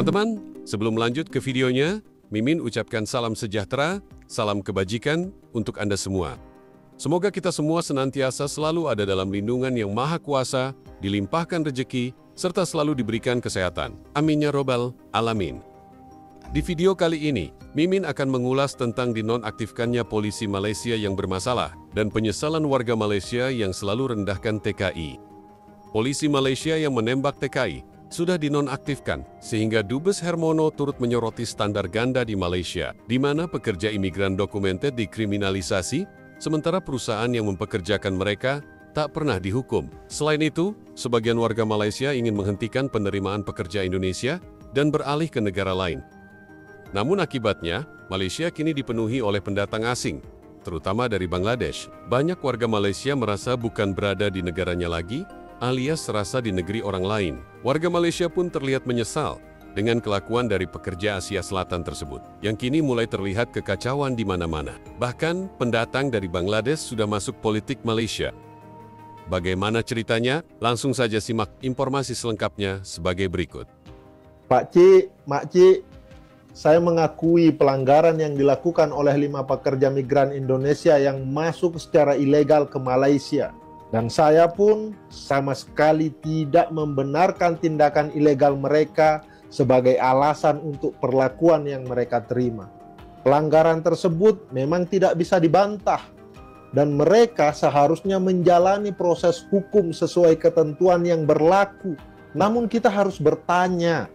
Teman-teman, sebelum lanjut ke videonya, Mimin ucapkan salam sejahtera, salam kebajikan untuk Anda semua. Semoga kita semua senantiasa selalu ada dalam lindungan yang maha kuasa, dilimpahkan rejeki, serta selalu diberikan kesehatan. Amin ya robbal alamin. Di video kali ini, Mimin akan mengulas tentang dinonaktifkannya polisi Malaysia yang bermasalah dan penyesalan warga Malaysia yang selalu rendahkan TKI. Polisi Malaysia yang menembak TKI sudah dinonaktifkan, sehingga Dubes Hermono turut menyoroti standar ganda di Malaysia, di mana pekerja imigran dokumented dikriminalisasi, sementara perusahaan yang mempekerjakan mereka tak pernah dihukum. Selain itu, sebagian warga Malaysia ingin menghentikan penerimaan pekerja Indonesia dan beralih ke negara lain. Namun akibatnya, Malaysia kini dipenuhi oleh pendatang asing, terutama dari Bangladesh. Banyak warga Malaysia merasa bukan berada di negaranya lagi, alias serasa di negeri orang lain. Warga Malaysia pun terlihat menyesal dengan kelakuan dari pekerja Asia Selatan tersebut, yang kini mulai terlihat kekacauan di mana-mana. Bahkan, pendatang dari Bangladesh sudah masuk politik Malaysia. Bagaimana ceritanya? Langsung saja simak informasi selengkapnya sebagai berikut. Pak Cik, Mak Cik, saya mengakui pelanggaran yang dilakukan oleh 5 pekerja migran Indonesia yang masuk secara ilegal ke Malaysia. Dan saya pun sama sekali tidak membenarkan tindakan ilegal mereka sebagai alasan untuk perlakuan yang mereka terima. Pelanggaran tersebut memang tidak bisa dibantah, dan mereka seharusnya menjalani proses hukum sesuai ketentuan yang berlaku. Namun kita harus bertanya,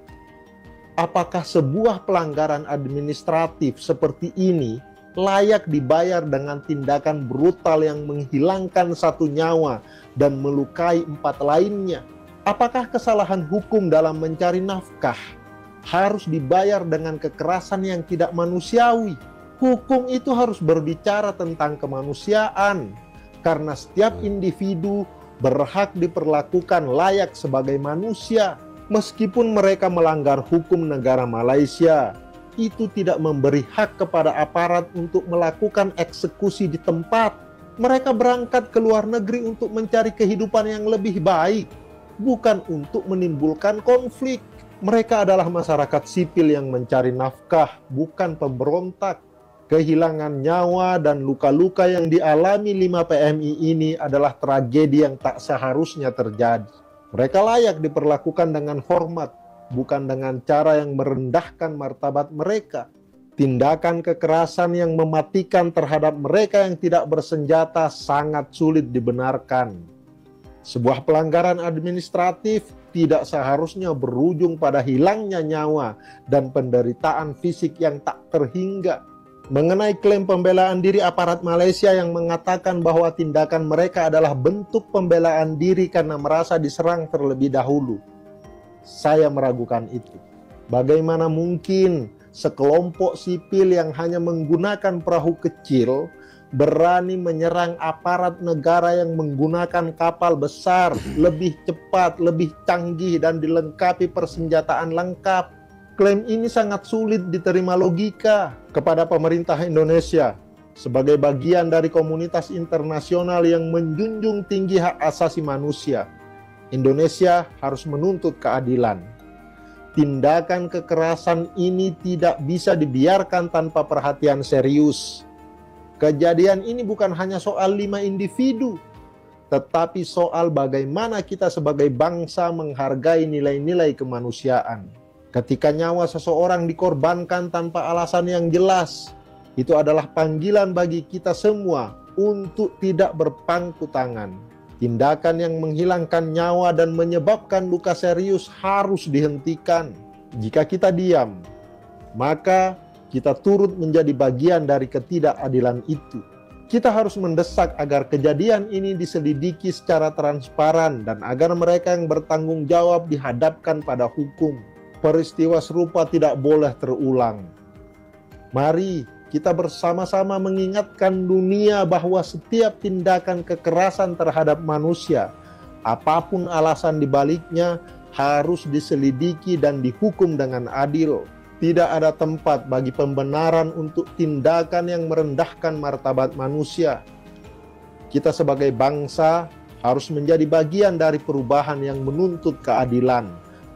apakah sebuah pelanggaran administratif seperti ini layak dibayar dengan tindakan brutal yang menghilangkan 1 nyawa dan melukai 4 lainnya? Apakah kesalahan hukum dalam mencari nafkah harus dibayar dengan kekerasan yang tidak manusiawi? Hukum itu harus berbicara tentang kemanusiaan, karena setiap individu berhak diperlakukan layak sebagai manusia. Meskipun mereka melanggar hukum negara Malaysia, itu tidak memberi hak kepada aparat untuk melakukan eksekusi di tempat. Mereka berangkat ke luar negeri untuk mencari kehidupan yang lebih baik, bukan untuk menimbulkan konflik. Mereka adalah masyarakat sipil yang mencari nafkah, bukan pemberontak. Kehilangan nyawa dan luka-luka yang dialami 5 PMI ini adalah tragedi yang tak seharusnya terjadi. Mereka layak diperlakukan dengan hormat, bukan dengan cara yang merendahkan martabat mereka. Tindakan kekerasan yang mematikan terhadap mereka yang tidak bersenjata sangat sulit dibenarkan. Sebuah pelanggaran administratif tidak seharusnya berujung pada hilangnya nyawa dan penderitaan fisik yang tak terhingga. Mengenai klaim pembelaan diri aparat Malaysia yang mengatakan bahwa tindakan mereka adalah bentuk pembelaan diri karena merasa diserang terlebih dahulu, saya meragukan itu. Bagaimana mungkin sekelompok sipil yang hanya menggunakan perahu kecil berani menyerang aparat negara yang menggunakan kapal besar, lebih cepat, lebih canggih, dan dilengkapi persenjataan lengkap? Klaim ini sangat sulit diterima logika. Kepada pemerintah Indonesia, sebagai bagian dari komunitas internasional yang menjunjung tinggi hak asasi manusia, Indonesia harus menuntut keadilan. Tindakan kekerasan ini tidak bisa dibiarkan tanpa perhatian serius. Kejadian ini bukan hanya soal 5 individu, tetapi soal bagaimana kita sebagai bangsa menghargai nilai-nilai kemanusiaan. Ketika nyawa seseorang dikorbankan tanpa alasan yang jelas, itu adalah panggilan bagi kita semua untuk tidak berpangku tangan. Tindakan yang menghilangkan nyawa dan menyebabkan luka serius harus dihentikan. Jika kita diam, maka kita turut menjadi bagian dari ketidakadilan itu. Kita harus mendesak agar kejadian ini diselidiki secara transparan dan agar mereka yang bertanggung jawab dihadapkan pada hukum. Peristiwa serupa tidak boleh terulang. Mari kita bersama-sama mengingatkan dunia bahwa setiap tindakan kekerasan terhadap manusia, apapun alasan dibaliknya, harus diselidiki dan dihukum dengan adil. Tidak ada tempat bagi pembenaran untuk tindakan yang merendahkan martabat manusia. Kita sebagai bangsa harus menjadi bagian dari perubahan yang menuntut keadilan,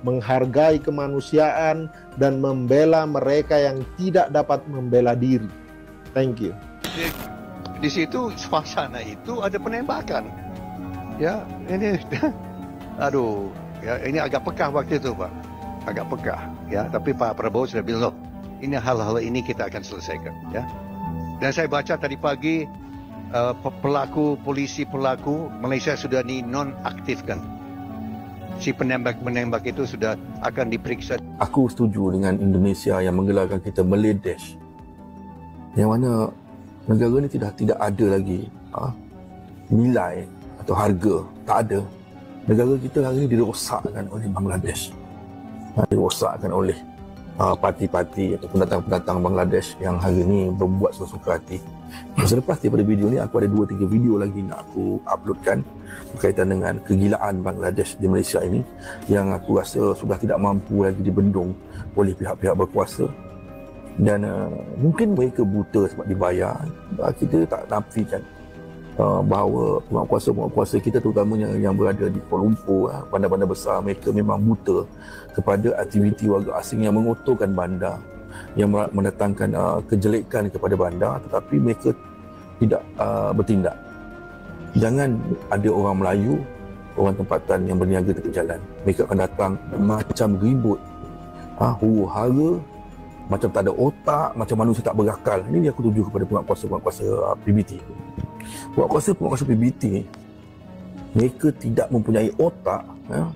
menghargai kemanusiaan, dan membela mereka yang tidak dapat membela diri. Thank you. Di situ suasana itu ada penembakan. Ya, ini aduh, ya ini agak pekah waktu itu, Pak. Agak pekah, ya. Tapi Pak Prabowo sudah bilang, loh, ini hal-hal ini kita akan selesaikan, ya. Dan saya baca tadi pagi polisi pelaku Malaysia sudah dinonaktifkan. Si penembak itu sudah akan diperiksa. Aku setuju dengan Indonesia yang menggelarkan kita Meladesh, yang mana negara ni tidak ada lagi nilai atau harga, tak ada. Negara kita hari ini dirosakkan oleh Bangladesh, dirosakkan oleh parti-parti atau pendatang-pendatang Bangladesh yang hari ini berbuat sesuka hati. Selepas daripada video ni, aku ada 2-3 video lagi nak aku uploadkan berkaitan dengan kegilaan Bangladesh di Malaysia ini, yang aku rasa sudah tidak mampu lagi dibendung oleh pihak-pihak berkuasa. Dan mungkin mereka buta sebab dibayar. Kita tak nafikan bahawa penguasa kita, terutamanya yang berada di Kuala Lumpur, bandar-bandar besar, mereka memang buta kepada aktiviti warga asing yang mengotorkan bandar, yang mendatangkan kejelekan kepada bandar, tetapi mereka tidak bertindak. Jangan ada orang Melayu, orang tempatan yang berniaga tepi jalan. Mereka akan datang macam ribut, huru-hara, macam tak ada otak, macam manusia tak berakal. Ini aku tuju kepada penguasa-penguasa PBT. Penguasa PBT, mereka tidak mempunyai otak,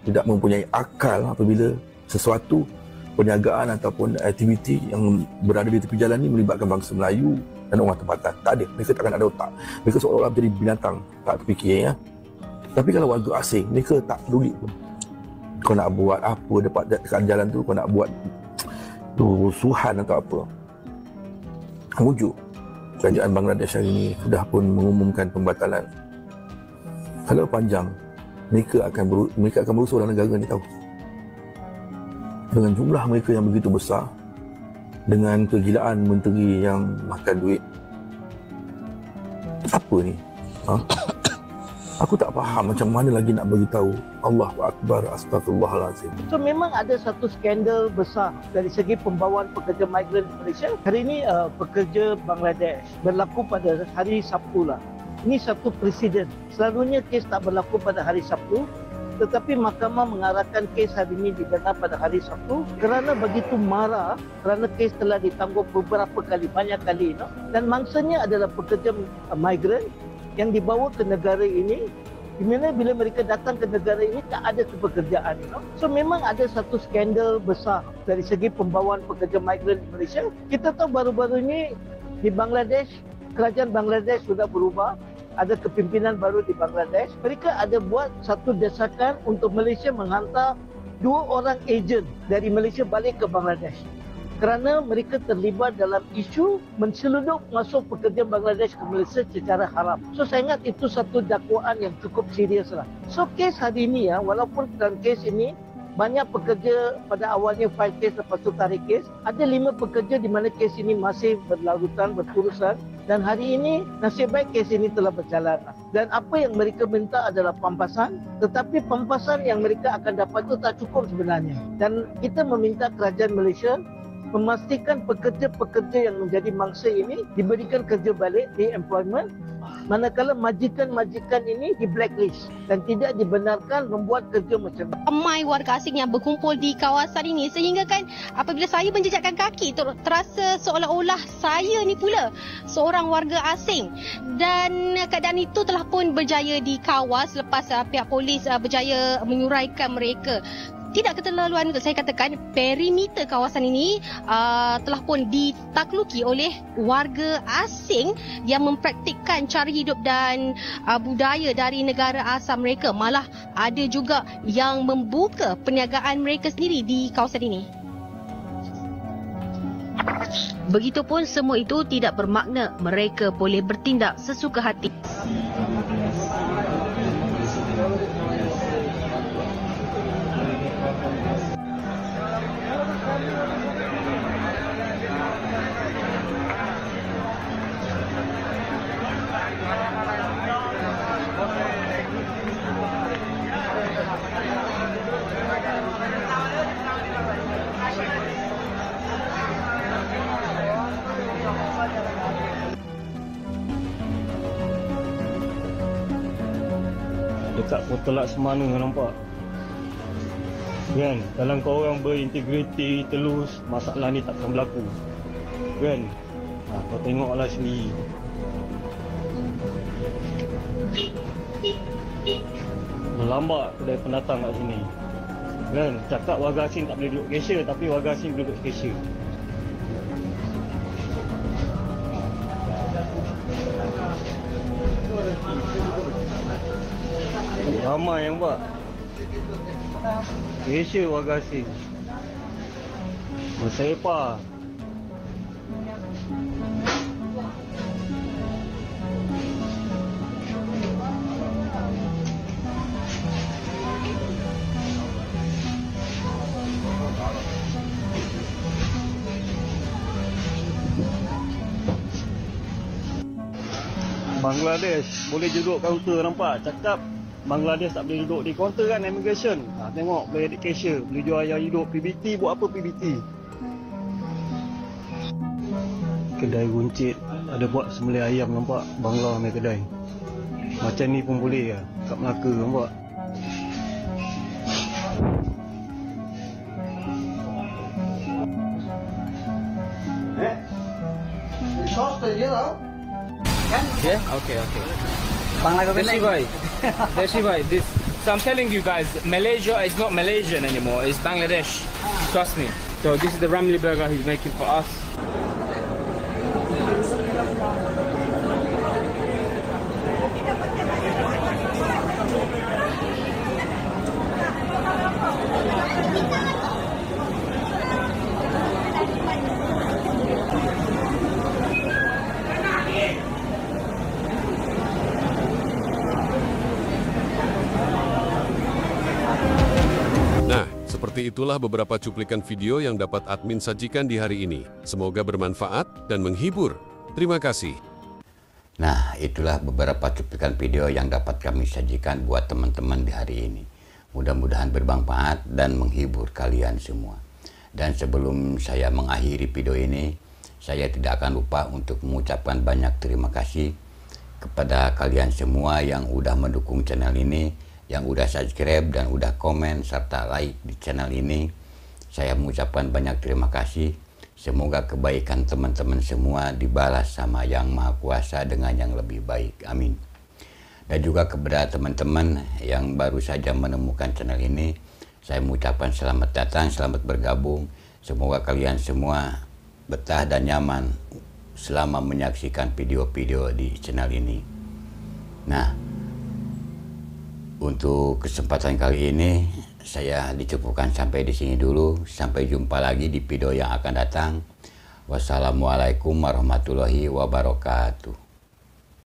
tidak mempunyai akal apabila sesuatu perniagaan ataupun aktiviti yang berada di tepi jalan ini melibatkan bangsa Melayu dan orang tempatan. Tak ada. Mereka takkan ada otak. Mereka seolah-olah menjadi binatang, tak terfikir, ya. Tapi kalau warga asing, mereka tak peduli pun. Kau nak buat apa dekat jalan tu, kau nak buat rusuhan atau apa. Wujud kerajaan Bangladesh hari ini sudah pun mengumumkan pembatalan. Kalau panjang, mereka akan berusaha dalam negara ni, tahu. Dengan jumlah mereka yang begitu besar, dengan kegilaan menteri yang makan duit. Apa ni? Aku tak faham macam mana lagi nak beritahu. Allahu Akbar, astagfirullahalazim. So memang ada satu skandal besar dari segi pembawaan pekerja migran di Malaysia. Hari ini pekerja Bangladesh berlaku pada hari Sabtu lah. Ini satu presiden. Selalunya kes tak berlaku pada hari Sabtu, tetapi mahkamah mengarahkan kes hari ini didengar pada hari Sabtu kerana begitu marah kerana kes telah ditangguh beberapa kali, banyak kali, dan mangsanya adalah pekerja migran yang dibawa ke negara ini, di mana bila mereka datang ke negara ini tak ada pekerjaan. So memang ada satu skandal besar dari segi pembawaan pekerja migran di Malaysia. Kita tahu baru-baru ini di Bangladesh, kerajaan Bangladesh sudah berubah. Ada kepimpinan baru di Bangladesh. Mereka ada buat satu desakan untuk Malaysia menghantar 2 orang ejen dari Malaysia balik ke Bangladesh, kerana mereka terlibat dalam isu menceludup masuk pekerja Bangladesh ke Malaysia secara haram. So saya ingat itu satu dakwaan yang cukup serius lah. So kes hari ini, walaupun dalam kes ini banyak pekerja pada awalnya file kes lepas tu tarik kes, ada 5 pekerja di mana kes ini masih berlarutan, berterusan, dan hari ini nasib baik kes ini telah berjalan. Dan apa yang mereka minta adalah pampasan, tetapi pampasan yang mereka akan dapat itu tak cukup sebenarnya. Dan kita meminta kerajaan Malaysia memastikan pekerja-pekerja yang menjadi mangsa ini diberikan kerja balik di employment, manakala majikan-majikan ini di blacklist dan tidak dibenarkan membuat kerja macam ini. Ramai warga asing yang berkumpul di kawasan ini, sehingga kan apabila saya menjejakkan kaki terasa seolah-olah saya ni pula seorang warga asing, dan keadaan itu telah pun berjaya dikawal selepas pihak polis berjaya menyuraikan mereka. Tidak keterlaluan untuk saya katakan, perimeter kawasan ini telah pun ditakluki oleh warga asing yang mempraktikkan cara hidup dan budaya dari negara asal mereka. Malah ada juga yang membuka perniagaan mereka sendiri di kawasan ini. Begitupun semua itu tidak bermakna mereka boleh bertindak sesuka hati. dekat Potelak Semana, nampak? Kan, kalau kau orang berintegriti, telus, masalah ni takkan berlaku. Kan? Kau tengoklah sendiri. Berlambak kedai pendatang kat sini. Kan, cakap warga asing tak boleh duduk cashier, tapi warga asing duduk cashier. Ramai yang buat cashier warga asing. Bersepah. Bangladesh boleh duduk kaunter, nampak? Cakap Bangladesh tak boleh duduk di kaunter kan, immigration. Tengok boleh di cashier, boleh jual ayam hidup. PBT buat apa PBT? Kedai runcit ada buat sembelih ayam, nampak? Bangla punya kedai. Macam ni pun boleh lah kat Melaka, nampak? Yeah? Okay. Desi bhai, this. So I'm telling you guys, Malaysia is not Malaysian anymore. It's Bangladesh. Trust me. So this is the Ramly burger he's making for us. Seperti itulah beberapa cuplikan video yang dapat admin sajikan di hari ini. Semoga bermanfaat dan menghibur. Terima kasih. Nah, itulah beberapa cuplikan video yang dapat kami sajikan buat teman-teman di hari ini. Mudah-mudahan bermanfaat dan menghibur kalian semua. Dan sebelum saya mengakhiri video ini, saya tidak akan lupa untuk mengucapkan banyak terima kasih kepada kalian semua yang udah mendukung channel ini, yang udah subscribe dan udah komen serta like di channel ini. Saya mengucapkan banyak terima kasih. Semoga kebaikan teman-teman semua dibalas sama Yang Maha Kuasa dengan yang lebih baik. Amin. Dan juga kepada teman-teman yang baru saja menemukan channel ini, saya mengucapkan selamat datang, selamat bergabung. Semoga kalian semua betah dan nyaman selama menyaksikan video-video di channel ini. Nah, untuk kesempatan kali ini saya dicukupkan sampai di sini dulu. Sampai jumpa lagi di video yang akan datang. Wassalamualaikum warahmatullahi wabarakatuh.